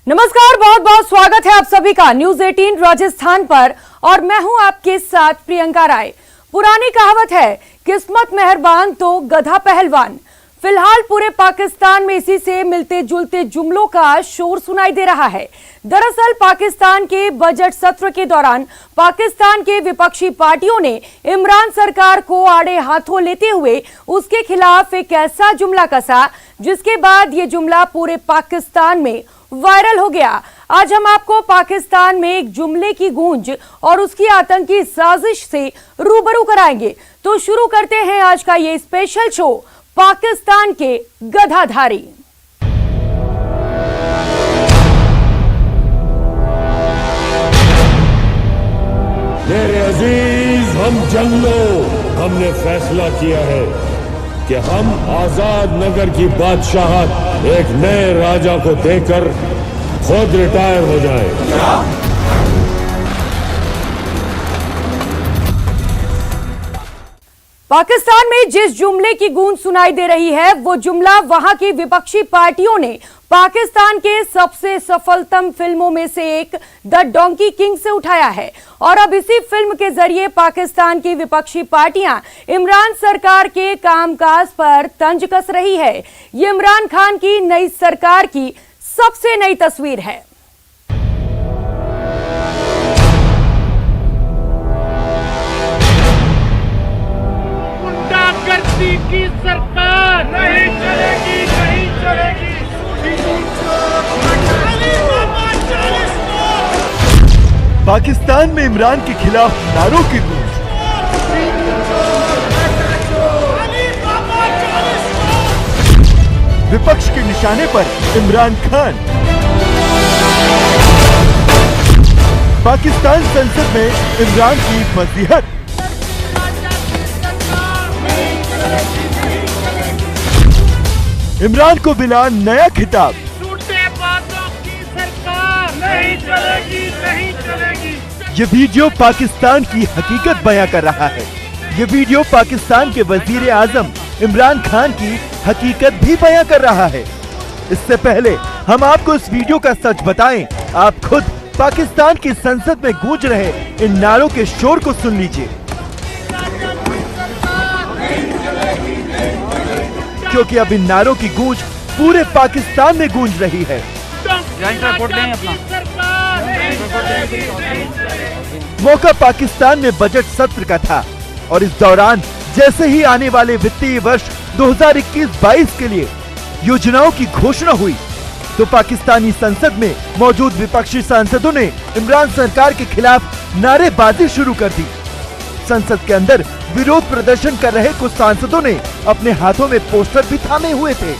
नमस्कार, बहुत बहुत स्वागत है आप सभी का न्यूज 18 राजस्थान पर और मैं हूं आपके साथ प्रियंका राय। पुरानी कहावत है, किस्मत मेहरबान तो गधा पहलवान। फिलहाल पूरे पाकिस्तान में इसी से मिलते जुलते जुमलों का शोर सुनाई दे रहा है। दरअसल पाकिस्तान के बजट सत्र के दौरान पाकिस्तान के विपक्षी पार्टियों ने इमरान सरकार को आड़े हाथों लेते हुए उसके खिलाफ एक ऐसा जुमला कसा जिसके बाद ये जुमला पूरे पाकिस्तान में वायरल हो गया। आज हम आपको पाकिस्तान में एक जुमले की गूंज और उसकी आतंकी साजिश से रूबरू कराएंगे। तो शुरू करते हैं आज का ये स्पेशल शो, पाकिस्तान के गधाधारी। मेरे अजीज हम जंगलों, हमने फैसला किया है कि हम आजाद नगर की बादशाहत एक नए राजा को देकर खुद रिटायर हो जाएं। पाकिस्तान में जिस जुमले की गूंज सुनाई दे रही है वो जुमला वहां की विपक्षी पार्टियों ने पाकिस्तान के सबसे सफलतम फिल्मों में से एक द डोंकी किंग से उठाया है और अब इसी फिल्म के जरिए पाकिस्तान की विपक्षी पार्टियां इमरान सरकार के कामकाज पर तंज कस रही है। ये इमरान खान की नई सरकार की सबसे नई तस्वीर है। गुंडागर्दी की सरकार नहीं चलेगी, नहीं चलेगी। पाकिस्तान में इमरान के खिलाफ नारों की गूंज। विपक्ष के निशाने पर इमरान खान। पाकिस्तान संसद में इमरान की फजीहत। इमरान को मिला नया खिताब। झूठे बातों की सरकार नहीं चलेगी, नहीं चलेगी। ये वीडियो पाकिस्तान की हकीकत बयां कर रहा है। ये वीडियो पाकिस्तान के वजीर आजम इमरान खान की हकीकत भी बयां कर रहा है। इससे पहले हम आपको इस वीडियो का सच बताएं, आप खुद पाकिस्तान की संसद में गूंज रहे इन नारों के शोर को सुन लीजिए, क्योंकि अब इन नारों की गूंज पूरे पाकिस्तान में गूंज रही है। मौका पाकिस्तान में बजट सत्र का था और इस दौरान जैसे ही आने वाले वित्तीय वर्ष 2021-22 के लिए योजनाओं की घोषणा हुई तो पाकिस्तानी संसद में मौजूद विपक्षी सांसदों ने इमरान सरकार के खिलाफ नारेबाजी शुरू कर दी। संसद के अंदर विरोध प्रदर्शन कर रहे कुछ सांसदों ने अपने हाथों में पोस्टर भी थामे हुए थे।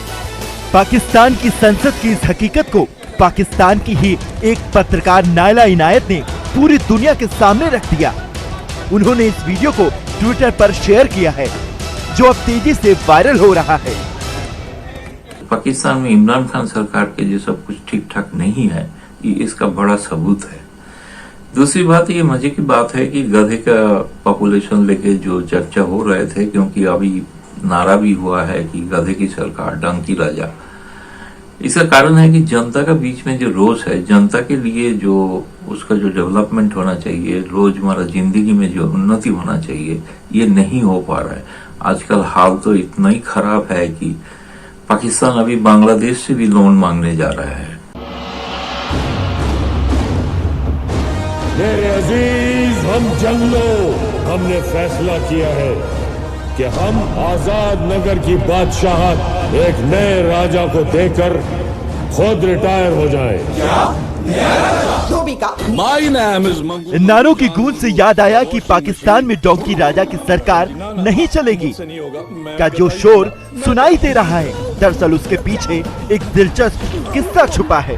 पाकिस्तान की संसद की इस हकीकत को पाकिस्तान की ही एक पत्रकार नायला इनायत ने पूरी दुनिया के सामने रख दिया। उन्होंने इस वीडियो को ट्विटर पर शेयर किया है, जो अब तेजी से वायरल हो रहा है। पाकिस्तान में इमरान खान सरकार के जो सब कुछ ठीक ठाक नहीं है, ये इसका बड़ा सबूत है। दूसरी बात, ये मजे की बात है कि गधे का पॉपुलेशन लेके जो चर्चा हो रहे थे, क्योंकि अभी नारा भी हुआ है कि गधे की सरकार, डंकी राजा। इसका कारण है कि जनता का बीच में जो रोष है, जनता के लिए जो उसका जो डेवलपमेंट होना चाहिए, रोजमर्रा जिंदगी में जो उन्नति होना चाहिए, ये नहीं हो पा रहा है। आजकल हाल तो इतना ही खराब है कि पाकिस्तान अभी बांग्लादेश से भी लोन मांगने जा रहा है। मेरे अजीज हम जंगलों, हमने फैसला किया है कि हम आजाद नगर की बादशाहत एक नए राजा को देकर खुद रिटायर हो जाएं। इन नारों की गूंज से याद आया कि पाकिस्तान में डोंकी राजा की सरकार नहीं चलेगी का जो शोर सुनाई दे रहा है, दरअसल उसके पीछे एक दिलचस्प किस्सा छुपा है।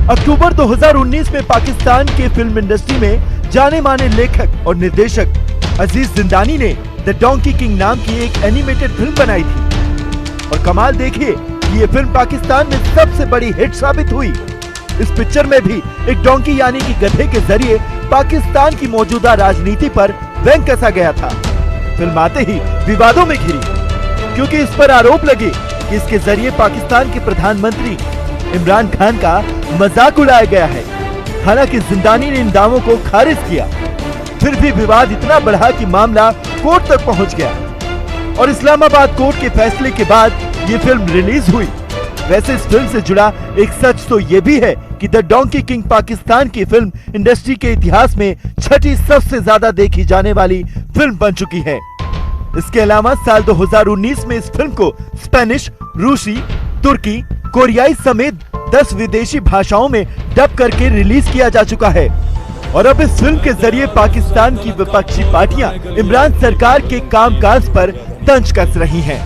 अक्टूबर 2019 में पाकिस्तान के फिल्म इंडस्ट्री में जाने माने लेखक और निर्देशक अजीज जिंदानी ने द डोंकी किंग नाम की एक एनिमेटेड फिल्म बनाई थी और कमाल देखिए, ये फिल्म पाकिस्तान में सबसे बड़ी हिट साबित हुई। इस पिक्चर में भी एक डोंकी यानी कि गधे के जरिए पाकिस्तान की मौजूदा राजनीति पर व्यंग कसा गया था। फिल्म आते ही विवादों में घिरी क्योंकि इस पर आरोप लगे कि इसके जरिए पाकिस्तान के प्रधानमंत्री इमरान खान का मजाक उड़ाया गया है। हालांकि जिंदानी ने इन दावों को खारिज किया, फिर भी विवाद इतना बढ़ा कि मामला कोर्ट तक पहुंच गया और इस्लामाबाद कोर्ट के फैसले के बाद ये फिल्म रिलीज हुई। वैसे इस फिल्म से जुड़ा एक सच तो ये भी है कि द डोंकी किंग पाकिस्तान की फिल्म इंडस्ट्री के इतिहास में छठी सबसे ज्यादा देखी जाने वाली फिल्म बन चुकी है। इसके अलावा साल 2019 में इस फिल्म को स्पेनिश, रूसी, तुर्की, कोरियाई समेत 10 विदेशी भाषाओं में डब करके रिलीज किया जा चुका है। और अब इस फिल्म के जरिए पाकिस्तान की विपक्षी पार्टियां इमरान सरकार के कामकाज पर तंज कस रही हैं।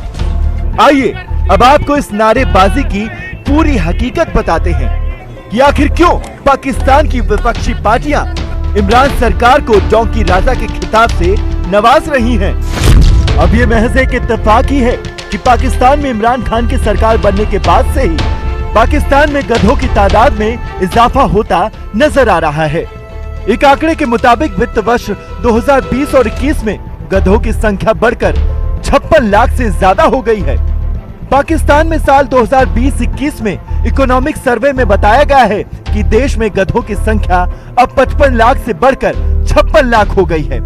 आइए अब आपको इस नारेबाजी की पूरी हकीकत बताते हैं कि आखिर क्यों पाकिस्तान की विपक्षी पार्टियां इमरान सरकार को डोंकी राजा के खिताब से नवाज रही हैं। अब ये महज एक इत्तेफाक ही है कि पाकिस्तान में इमरान खान की सरकार बनने के बाद से ही पाकिस्तान में गधों की तादाद में इजाफा होता नजर आ रहा है। एक आंकड़े के मुताबिक वित्त वर्ष 2020 और 21 में गधों की संख्या बढ़कर 56 लाख से ज्यादा हो गई है। पाकिस्तान में साल 2020-21 में इकोनॉमिक सर्वे में बताया गया है कि देश में गधों की संख्या अब 55 लाख से बढ़कर 56 लाख हो गई है।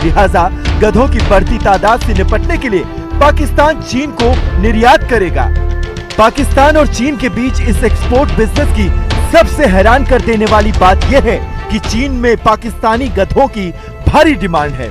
लिहाजा गधों की बढ़ती तादाद से निपटने के लिए पाकिस्तान चीन को निर्यात करेगा। पाकिस्तान और चीन के बीच इस एक्सपोर्ट बिजनेस की सबसे हैरान कर देने वाली बात यह है कि चीन में पाकिस्तानी गधों की भारी डिमांड है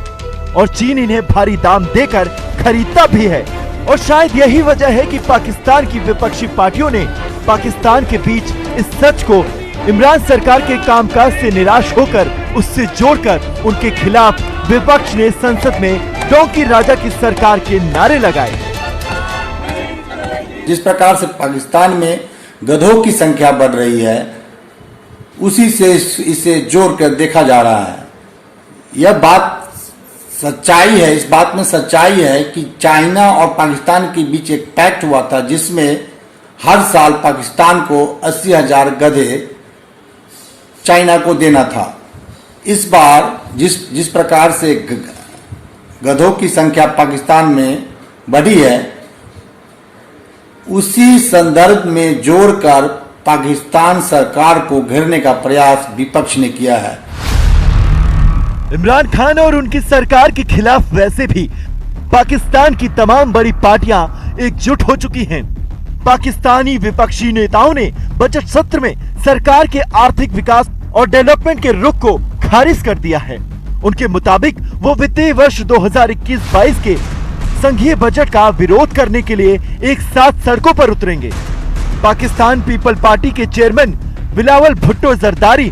और चीन इन्हें भारी दाम देकर खरीदता भी है। और शायद यही वजह है कि पाकिस्तान की विपक्षी पार्टियों ने पाकिस्तान के बीच इस सच को इमरान सरकार के कामकाज से निराश होकर उससे जोड़कर उनके खिलाफ विपक्ष ने संसद में डोंकी राजा की सरकार के नारे लगाए। जिस प्रकार से पाकिस्तान में गधों की संख्या बढ़ रही है, उसी से इसे जोड़कर देखा जा रहा है। यह बात सच्चाई है, इस बात में सच्चाई है कि चाइना और पाकिस्तान के बीच एक पैक्ट हुआ था जिसमें हर साल पाकिस्तान को 80,000 गधे चाइना को देना था। इस बार जिस प्रकार से गधों की संख्या पाकिस्तान में बढ़ी है, उसी संदर्भ में जोड़कर पाकिस्तान सरकार को घेरने का प्रयास विपक्ष ने किया है। इमरान खान और उनकी सरकार के खिलाफ वैसे भी पाकिस्तान की तमाम बड़ी पार्टियां एकजुट हो चुकी हैं। पाकिस्तानी विपक्षी नेताओं ने बजट सत्र में सरकार के आर्थिक विकास और डेवलपमेंट के रुख को खारिज कर दिया है। उनके मुताबिक वो वित्तीय वर्ष 2021-22 के संघीय बजट का विरोध करने के लिए एक साथ सड़कों पर उतरेंगे। पाकिस्तान पीपल पार्टी के चेयरमैन बिलावल भुट्टो जरदारी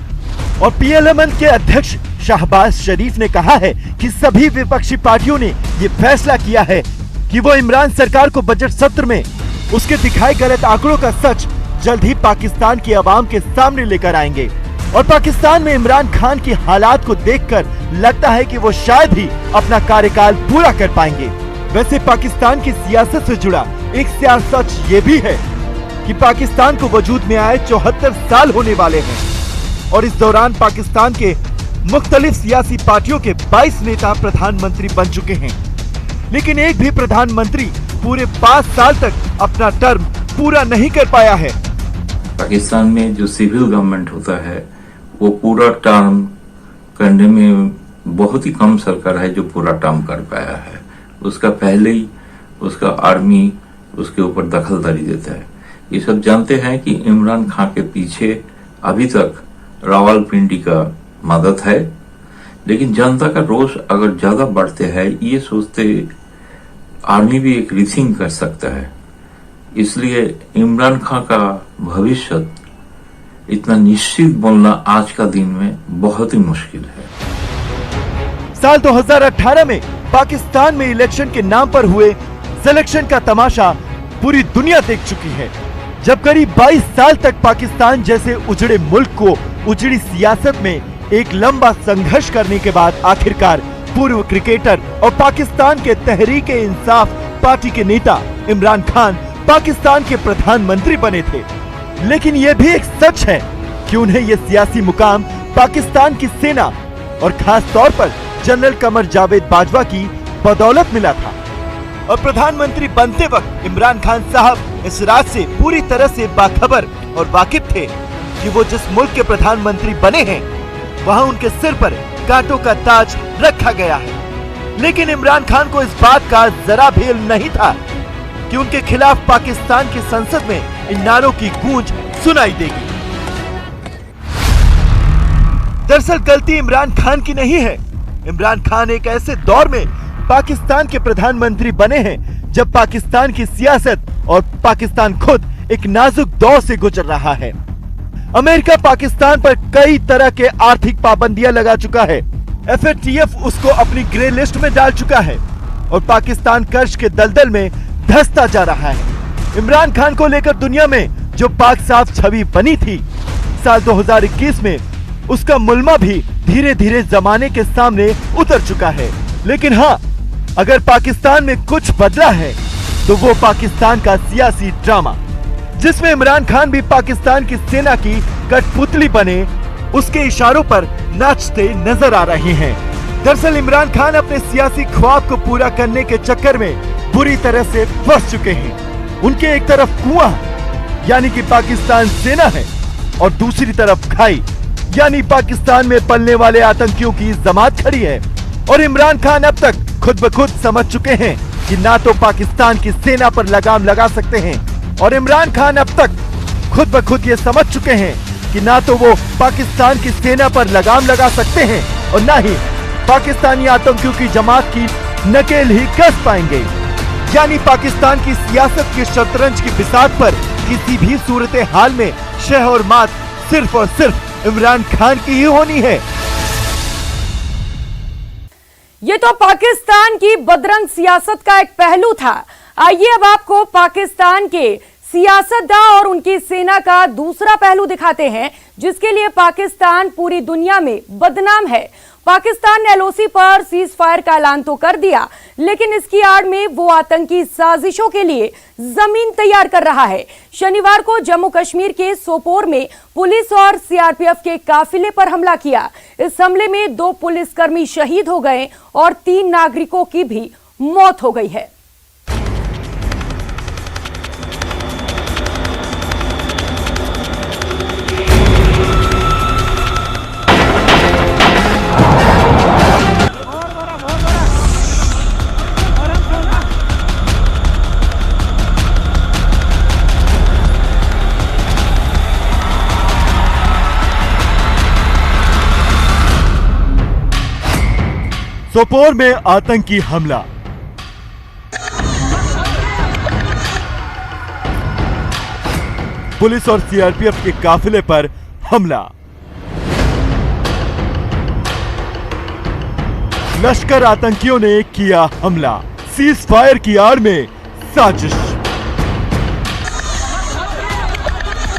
और PLMN के अध्यक्ष शहबाज शरीफ ने कहा है कि सभी विपक्षी पार्टियों ने ये फैसला किया है कि वो इमरान सरकार को बजट सत्र में उसके दिखाए गलत आंकड़ों का सच जल्द ही पाकिस्तान की आवाम के सामने लेकर आएंगे। और पाकिस्तान में इमरान खान की हालात को देखकर लगता है कि वो शायद ही अपना कार्यकाल पूरा कर पाएंगे। वैसे पाकिस्तान की सियासत से जुड़ा एक सच ये भी है कि पाकिस्तान को वजूद में आए 74 साल होने वाले हैं और इस दौरान पाकिस्तान के मुख्तलिफ सियासी पार्टियों के 22 नेता प्रधानमंत्री बन चुके हैं, लेकिन एक भी प्रधानमंत्री पूरे 5 साल तक अपना टर्म पूरा नहीं कर पाया है। पाकिस्तान में जो सिविल गवर्नमेंट होता है वो पूरा टर्म करने में बहुत ही कम सरकार है जो पूरा टर्म कर पाया है। उसका पहले ही उसका आर्मी उसके ऊपर दखलदारी देता है। ये सब जानते हैं कि इमरान खान के पीछे अभी तक रावलपिंडी का मदद है, लेकिन जनता का रोष अगर ज्यादा बढ़ते है ये सोचते आर्मी भी एक रिथिंग कर सकता है। इसलिए इमरान खान का भविष्य इतना निश्चित बोलना आज का दिन में बहुत ही मुश्किल है। साल 2018 में पाकिस्तान में इलेक्शन के नाम पर हुए सिलेक्शन का तमाशा पूरी दुनिया देख चुकी है, जब करीब 22 साल तक पाकिस्तान जैसे उजड़े मुल्क को उजड़ी सियासत में एक लंबा संघर्ष करने के बाद आखिरकार पूर्व क्रिकेटर और पाकिस्तान के तहरीक-ए-इंसाफ पार्टी के नेता इमरान खान पाकिस्तान के प्रधानमंत्री बने थे। लेकिन यह भी एक सच है कि उन्हें यह सियासी मुकाम पाकिस्तान की सेना और खास तौर पर जनरल कमर जावेद बाजवा की बदौलत मिला था। और प्रधानमंत्री बनते वक्त इमरान खान साहब इस राज से पूरी तरह से बाखबर और वाकिफ थे कि वो जिस मुल्क के प्रधानमंत्री बने हैं वहाँ उनके सिर पर कांटों का ताज रखा गया है। लेकिन इमरान खान को इस बात का जरा भी इल्म नहीं था कि उनके खिलाफ पाकिस्तान की संसद में इन नारों की गूंज सुनाई देगी। दरअसल गलती इमरान खान की नहीं है। इमरान खान एक ऐसे दौर में पाकिस्तान के प्रधानमंत्री बने हैं जब पाकिस्तान की सियासत और पाकिस्तान खुद एक नाजुक दौर से गुजर रहा है। अमेरिका पाकिस्तान पर कई तरह के आर्थिक पाबंदियां लगा चुका है। FATF उसको अपनी ग्रे लिस्ट में डाल चुका है और पाकिस्तान कर्ज के दलदल में धंसता जा रहा है। इमरान खान को लेकर दुनिया में जो पाक साफ छवि बनी थी, साल 2021 में उसका मुल्मा भी धीरे धीरे जमाने के सामने उतर चुका है। लेकिन हाँ, अगर पाकिस्तान में कुछ बदला है तो वो पाकिस्तान का सियासी ड्रामा, जिसमें इमरान खान भी पाकिस्तान की सेना की कठपुतली बने, उसके इशारों पर नाचते नजर आ रहे हैं। दरअसल इमरान खान अपने सियासी ख्वाब को पूरा करने के चक्कर में बुरी तरह से फंस चुके हैं। उनके एक तरफ कुआं यानी कि पाकिस्तान सेना है और दूसरी तरफ खाई यानी पाकिस्तान में पलने वाले आतंकियों की जमात खड़ी है। और इमरान खान अब तक खुद ब खुद समझ चुके हैं कि ना तो पाकिस्तान की सेना पर लगाम लगा सकते हैं, और इमरान खान अब तक खुद ब खुद ये समझ चुके हैं कि ना तो वो पाकिस्तान की सेना पर लगाम लगा सकते हैं और ना ही पाकिस्तानी आतंकियों की जमात की नकेल ही कस पाएंगे। यानी पाकिस्तान की सियासत के शतरंज की बिसात पर किसी भी सूरत हाल में शह और मात सिर्फ और सिर्फ इमरान खान की ही होनी है। ये तो पाकिस्तान की बदरंग सियासत का एक पहलू था। आइए अब आपको पाकिस्तान के सियासतदां और उनकी सेना का दूसरा पहलू दिखाते हैं, जिसके लिए पाकिस्तान पूरी दुनिया में बदनाम है। पाकिस्तान ने LOC पर सीज फायर का ऐलान तो कर दिया, लेकिन इसकी आड़ में वो आतंकी साजिशों के लिए जमीन तैयार कर रहा है। शनिवार को जम्मू कश्मीर के सोपोर में पुलिस और CRPF के काफिले पर हमला किया। इस हमले में 2 पुलिसकर्मी शहीद हो गए और 3 नागरिकों की भी मौत हो गई है। सोपोर में आतंकी हमला। पुलिस और CRPF के काफिले पर हमला। लश्कर आतंकियों ने किया हमला। सीज फायर की आड़ में साजिश।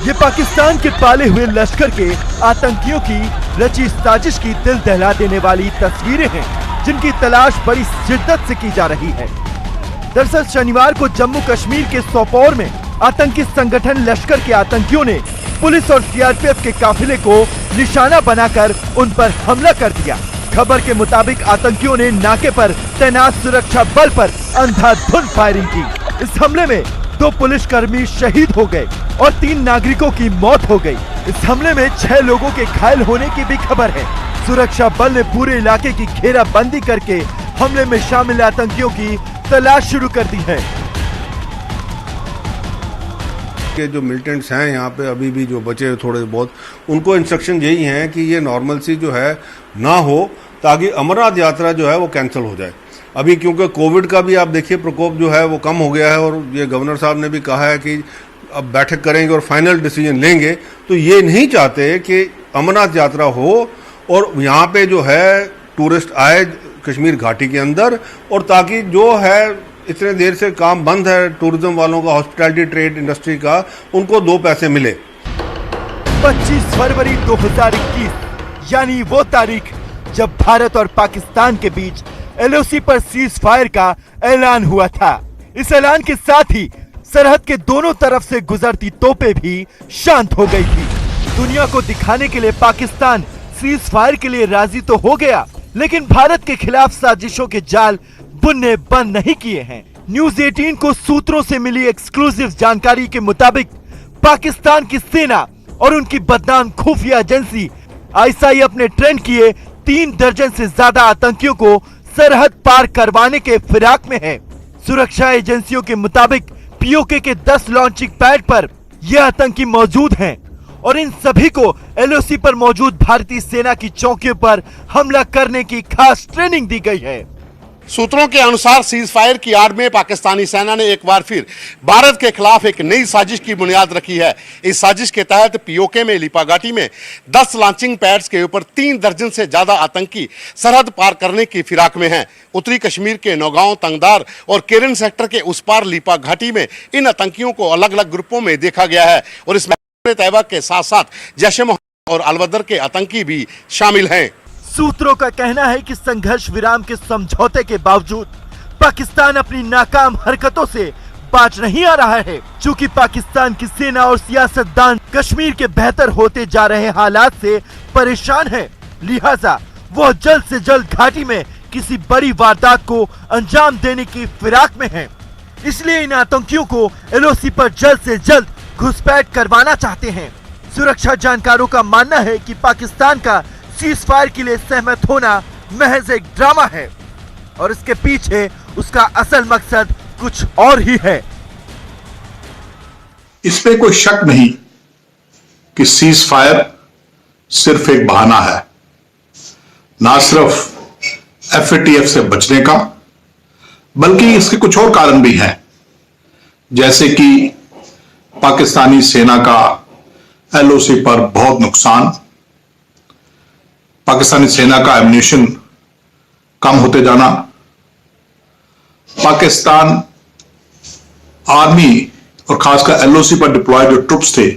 ये पाकिस्तान के पाले हुए लश्कर के आतंकियों की रची साजिश की दिल दहला देने वाली तस्वीरें हैं, जिनकी तलाश बड़ी शिद्दत से की जा रही है। दरअसल शनिवार को जम्मू कश्मीर के सोपोर में आतंकी संगठन लश्कर के आतंकियों ने पुलिस और CRPF के काफिले को निशाना बनाकर उन पर हमला कर दिया। खबर के मुताबिक आतंकियों ने नाके पर तैनात सुरक्षा बल पर अंधाधुंध फायरिंग की। इस हमले में 2 पुलिसकर्मी शहीद हो गए और 3 नागरिकों की मौत हो गई। इस हमले में 6 लोगों के घायल होने की भी खबर है। सुरक्षा बल ने पूरे इलाके की घेराबंदी करके हमले में शामिल आतंकियों की तलाश शुरू कर दी है। के जो मिलिटेंट्स हैं यहाँ पे अभी भी जो बचे थोड़े बहुत, उनको इंस्ट्रक्शन यही हैं कि ये नॉर्मल सी जो है ना हो, ताकि अमरनाथ यात्रा जो है वो कैंसिल हो जाए। अभी क्योंकि कोविड का भी आप देखिए प्रकोप जो है वो कम हो गया है, और ये गवर्नर साहब ने भी कहा है कि अब बैठक करेंगे और फाइनल डिसीजन लेंगे। तो ये नहीं चाहते कि अमरनाथ यात्रा हो और यहाँ पे जो है टूरिस्ट आए कश्मीर घाटी के अंदर, और ताकि जो है इतने देर से काम बंद है टूरिज्म वालों का, हॉस्पिटैलिटी ट्रेड इंडस्ट्री का, उनको 2 पैसे मिले। 25 फरवरी 2021 यानी वो तारीख जब भारत और पाकिस्तान के बीच LOC पर सीज फायर का ऐलान हुआ था। इस ऐलान के साथ ही सरहद के दोनों तरफ से गुजरती तोपें भी शांत हो गई थी। दुनिया को दिखाने के लिए पाकिस्तान सीज फायर के लिए राजी तो हो गया, लेकिन भारत के खिलाफ साजिशों के जाल बुनने बंद नहीं किए हैं। न्यूज 18 को सूत्रों से मिली एक्सक्लूसिव जानकारी के मुताबिक पाकिस्तान की सेना और उनकी बदनाम खुफिया एजेंसी आईएसआई अपने ट्रेंड किए 3 दर्जन से ज्यादा आतंकियों को सरहद पार करवाने के फिराक में है। सुरक्षा एजेंसियों के मुताबिक पीओके के 10 लॉन्चिंग पैड पर ये आतंकी मौजूद हैं और इन सभी को एलओसी पर मौजूद भारतीय सेना की चौकियों पर हमला करने की खास ट्रेनिंग दी गई है। सूत्रों के अनुसार सीज फायर की आड़ में पाकिस्तानी सेना ने एक बार फिर भारत के खिलाफ एक नई साजिश की बुनियाद रखी है। इस साजिश के तहत पीओके में लिपा घाटी में 10 लॉन्चिंग पैड्स के ऊपर 3 दर्जन से ज्यादा आतंकी सरहद पार करने की फिराक में हैं। उत्तरी कश्मीर के नौगांव, तंगदार और केरन सेक्टर के उस पार लिपा घाटी में इन आतंकियों को अलग अलग ग्रुपों में देखा गया है और इसमें तैयबा के साथ साथ जैश-ए-मोहम्मद और अल-बदर के आतंकी भी शामिल हैं। सूत्रों का कहना है कि संघर्ष विराम के समझौते के बावजूद पाकिस्तान अपनी नाकाम हरकतों से बाज नहीं आ रहा है। चूंकि पाकिस्तान की सेना और सियासतदान कश्मीर के बेहतर होते जा रहे हालात से परेशान है, लिहाजा वो जल्द से जल्द घाटी में किसी बड़ी वारदात को अंजाम देने की फिराक में है। इसलिए इन आतंकियों को एलओसी पर जल्द से जल्द घुसपैठ करवाना चाहते हैं। सुरक्षा जानकारों का मानना है कि पाकिस्तान का सीज फायर के लिए सहमत होना महज एक ड्रामा है और इसके पीछे उसका असल मकसद कुछ और ही है। इसमें कोई शक नहीं कि सीज फायर सिर्फ एक बहाना है, ना सिर्फ एफएटीएफ से बचने का, बल्कि इसके कुछ और कारण भी हैं, जैसे कि पाकिस्तानी सेना का एलओसी पर बहुत नुकसान, पाकिस्तानी सेना का एम्यूनिशन कम होते जाना, पाकिस्तान आर्मी और खासकर एलओसी पर डिप्लॉयड जो ट्रुप्स थे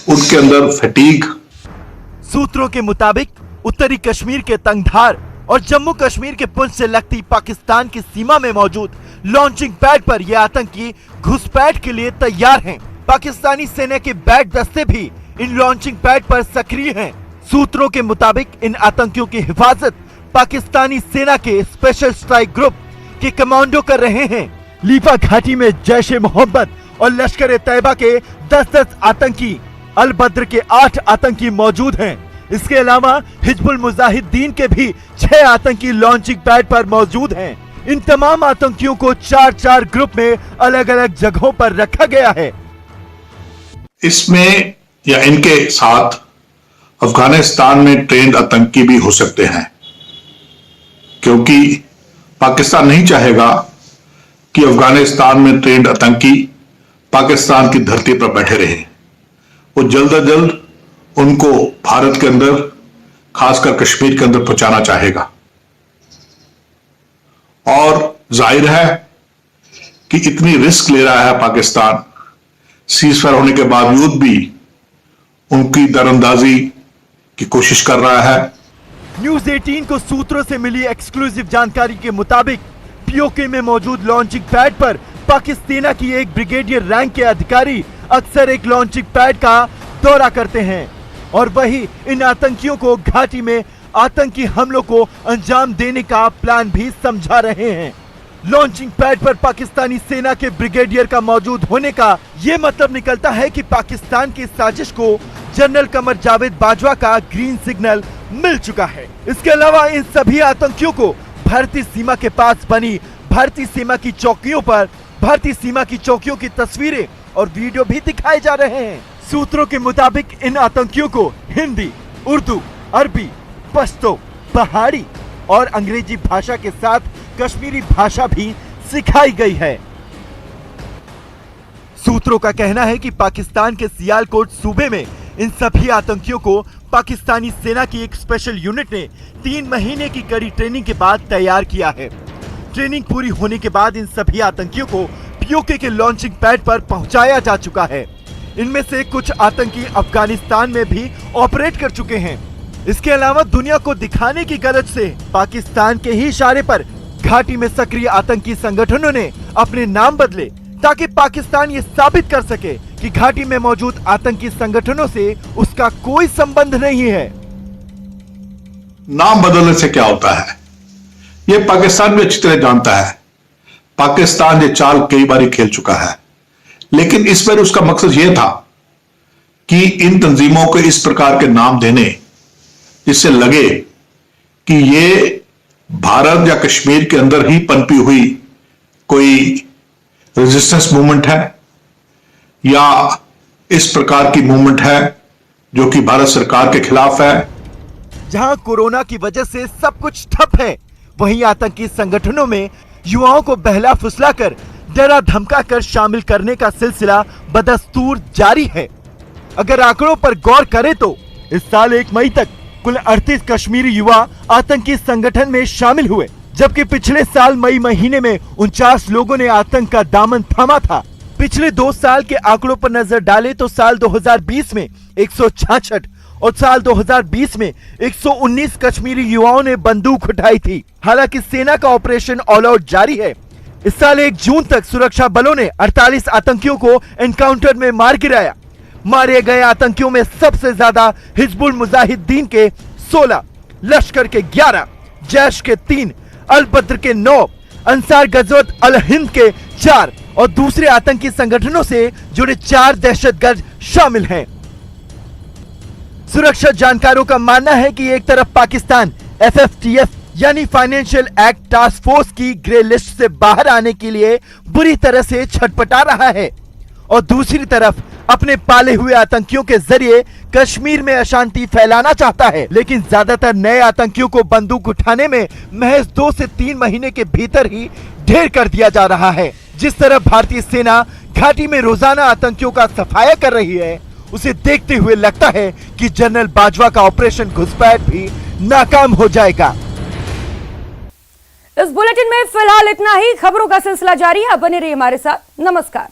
उनके अंदर फटीग। सूत्रों के मुताबिक उत्तरी कश्मीर के तंगधार और जम्मू कश्मीर के पुंछ से लगती पाकिस्तान की सीमा में मौजूद लॉन्चिंग पैड पर ये आतंकी घुसपैठ के लिए तैयार हैं। पाकिस्तानी सेना के बैट दस्ते भी इन लॉन्चिंग पैड पर सक्रिय हैं। सूत्रों के मुताबिक इन आतंकियों की हिफाजत पाकिस्तानी सेना के स्पेशल स्ट्राइक ग्रुप के कमांडो कर रहे हैं। लीपा घाटी में जैश-ए-मोहम्मद और लश्कर-ए-तैयबा के 10-10 आतंकी, अल-बद्र के 8 आतंकी मौजूद हैं। इसके अलावा हिजबुल मुजाहिदीन के भी 6 आतंकी लॉन्चिंग पैड पर मौजूद हैं। इन तमाम आतंकियों को 4-4 ग्रुप में अलग अलग जगहों पर रखा गया है। इसमें या इनके साथ अफगानिस्तान में ट्रेंड आतंकी भी हो सकते हैं, क्योंकि पाकिस्तान नहीं चाहेगा कि अफगानिस्तान में ट्रेंड आतंकी पाकिस्तान की धरती पर बैठे रहे। वो जल्द से जल्द उनको भारत के अंदर, खासकर कश्मीर के अंदर पहुंचाना चाहेगा। और जाहिर है कि इतनी रिस्क ले रहा है पाकिस्तान, सीज फायर होने के बावजूद भी उनकी दरअंदाजी की कोशिश कर रहा है। न्यूज 18 को सूत्रों से मिली एक्सक्लूसिव जानकारी के मुताबिक पीओके में मौजूद लॉन्चिंग पैड पर पाकिस्तान सेना की एक ब्रिगेडियर रैंक के अधिकारी अक्सर एक लॉन्चिंग पैड का दौरा करते हैं और वही इन आतंकियों को घाटी में आतंकी हमलों को अंजाम देने का प्लान भी समझा रहे हैं। लॉन्चिंग पैड पर पाकिस्तानी सेना के ब्रिगेडियर का मौजूद होने का ये मतलब निकलता है कि पाकिस्तान की साजिश को जनरल कमर जावेद बाजवा का ग्रीन सिग्नल मिल चुका है। इसके अलावा इन सभी आतंकियों को भारतीय सीमा के पास बनी भारतीय सीमा की चौकियों पर भारतीय सीमा की चौकियों की तस्वीरें और वीडियो भी दिखाए जा रहे हैं। सूत्रों के मुताबिक इन आतंकियों को हिंदी, उर्दू, अरबी, पश्तो, पहाड़ी और अंग्रेजी भाषा के साथ कश्मीरी भाषा भी सिखाई गई है। सूत्रों का कहना है कि पाकिस्तान के सियालकोट सूबे में इन सभी आतंकियों को पाकिस्तानी सेना की एक स्पेशल यूनिट ने 3 महीने की कड़ी ट्रेनिंग के बाद तैयार किया है। ट्रेनिंग पूरी होने के बाद इन सभी आतंकियों को पीओके के लॉन्चिंग पैड पर पहुंचाया जा चुका है। इनमें से कुछ आतंकी अफगानिस्तान में भी ऑपरेट कर चुके हैं। इसके अलावा दुनिया को दिखाने की गरज से पाकिस्तान के ही इशारे पर घाटी में सक्रिय आतंकी संगठनों ने अपने नाम बदले ताकि पाकिस्तान ये साबित कर सके कि घाटी में मौजूद आतंकी संगठनों से उसका कोई संबंध नहीं है। नाम बदलने से क्या होता है, ये पाकिस्तान भी अच्छी तरह जानता है। पाकिस्तान ये चाल कई बार खेल चुका है, लेकिन इस बार उसका मकसद यह था कि इन तंजीमों को इस प्रकार के नाम देने जिससे लगे कि ये भारत या कश्मीर के अंदर ही पनपी हुई कोई रेजिस्टेंस मूवमेंट है या इस प्रकार की मूवमेंट है जो कि भारत सरकार के खिलाफ है। जहां कोरोना की वजह से सब कुछ ठप है, वहीं आतंकी संगठनों में युवाओं को बहला फुसलाकर डरा धमकाकर शामिल करने का सिलसिला बदस्तूर जारी है। अगर आंकड़ों पर गौर करें तो इस साल 1 मई तक कुल 38 कश्मीरी युवा आतंकी संगठन में शामिल हुए, जबकि पिछले साल मई महीने में 49 लोगों ने आतंक का दामन थामा था। पिछले 2 साल के आंकड़ों पर नजर डालें तो साल 2020 में 166 और साल 2020 में 119 कश्मीरी युवाओं ने बंदूक उठाई थी। हालांकि सेना का ऑपरेशन ऑल आउट जारी है। इस साल 1 जून तक सुरक्षा बलों ने 48 आतंकियों को एनकाउंटर में मार गिराया। मारे गए आतंकियों में सबसे ज्यादा हिजबुल मुजाहिदीन के 16, लश्कर के 11, जैश के 3, अल बद्र के 9, अंसार गजवत अल हिंद के 4 और दूसरे आतंकी संगठनों से जुड़े 4 दहशतगर्द शामिल हैं। सुरक्षा जानकारों का मानना है कि एक तरफ पाकिस्तान FFTF यानी फाइनेंशियल एक्ट टास्क फोर्स की ग्रे लिस्ट से बाहर आने के लिए बुरी तरह से छटपटा रहा है और दूसरी तरफ अपने पाले हुए आतंकियों के जरिए कश्मीर में अशांति फैलाना चाहता है। लेकिन ज्यादातर नए आतंकियों को बंदूक उठाने में महज 2 से 3 महीने के भीतर ही ढेर कर दिया जा रहा है। जिस तरह भारतीय सेना घाटी में रोजाना आतंकियों का सफाया कर रही है, उसे देखते हुए लगता है कि जनरल बाजवा का ऑपरेशन घुसपैठ भी नाकाम हो जाएगा। इस बुलेटिन में फिलहाल इतना ही। खबरों का सिलसिला जारी है, बने रहिए हमारे साथ। नमस्कार।